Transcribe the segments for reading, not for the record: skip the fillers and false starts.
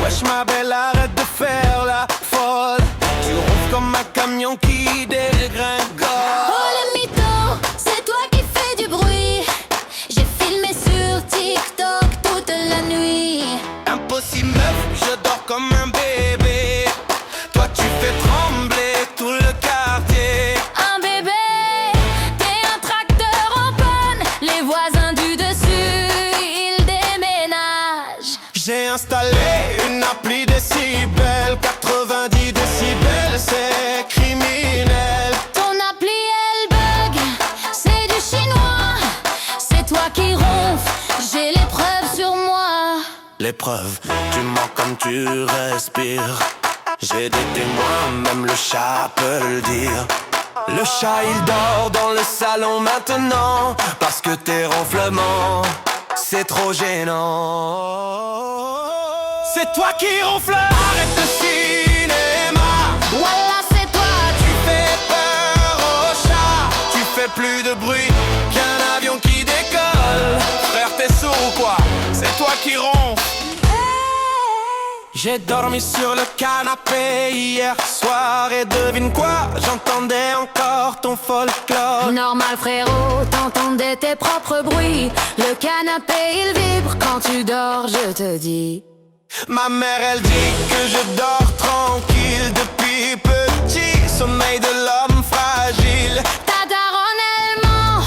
Wesh ma belle, arrête de faire la folle. Tu ronfles comme un camion qui dégringole. Oh le mytho, c'est toi qui fais du bruit. J'ai filmé sur TikTok toute la nuit. Impossible meuf, je dors comme un bébé. Toi tu fais trembler tout le quartier. Un bébé, t'es un tracteur en panne. Les voisins du dessus, ils déménagent. J'ai installé une appli décibels, 90 décibels, c'est criminel. Ton appli elle bug, c'est du chinois. C'est toi qui ronfles, j'ai les preuves sur moi. L'épreuve, tu mens comme tu respires. J'ai des témoins, même le chat peut le dire. Le chat il dort dans le salon maintenant, parce que tes ronflements, c'est trop gênant. C'est toi qui ronfles, arrête le cinéma. Voilà c'est toi. Tu fais peur au chat, tu fais plus de bruit qu'un avion qui décolle. Frère t'es sourd ou quoi? C'est toi qui ronfles. J'ai dormi sur le canapé hier soir et devine quoi? J'entendais encore ton folklore. Normal frérot, t'entendais tes propres bruits. Le canapé il vibre quand tu dors, je te dis. Ma mère elle dit que je dors tranquille depuis petit, sommeil de l'homme fragile. Ta daronne elle ment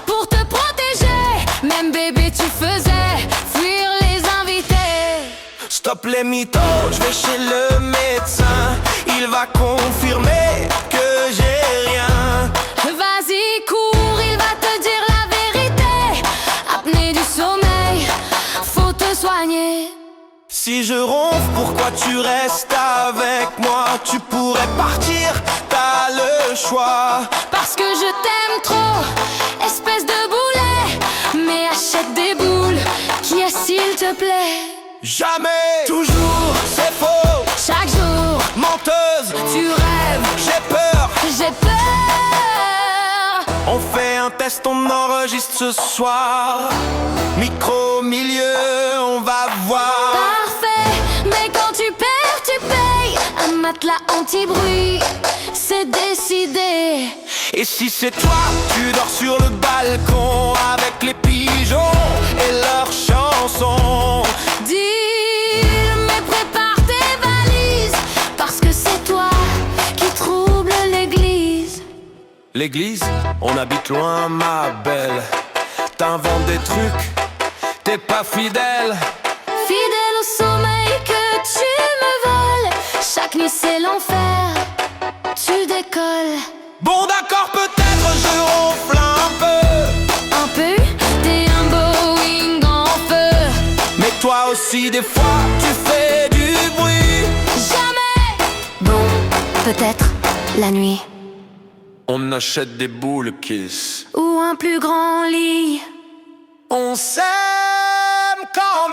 pour te protéger. Même bébé tu faisais fuir les invités. Stop les mythos, je vais chez le médecin. Il va confirmer que j'ai rien. Vas-y cours, il va te dire la vérité. Apnée du sommeil, faut te soigner. Si je ronfle, pourquoi tu restes avec moi? Tu pourrais partir, t'as le choix. Parce que je t'aime trop, espèce de boulet. Mais achète des boules, qui est s'il te plaît. Jamais, toujours, c'est faux. Chaque jour, Menteuse, tu rêves, j'ai peur. j'ai peur. On fait un test, on enregistre ce soir. Micro, milieu, on va voir. Parfait, mais quand tu perds, tu payes. Un matelas anti-bruit, c'est décidé. Et si c'est toi, tu dors sur le balcon avec les pigeons et leurs chansons. Dis, mais prépare tes valises, parce que c'est toi qui trouble l'église. L'église, on habite loin ma belle. T'inventes des trucs, t'es pas fidèle. Fidèle au sommeil que tu me voles. Chaque nuit c'est l'enfer, tu décolles. Bon d'accord, peut-être je ronfle un peu. Un peu, t'es un Boeing en feu. Mais toi aussi des fois tu fais du bruit. Jamais. Bon, peut-être la nuit. On achète des boules Kiss. Ou un plus grand lit. On s'aime quand même.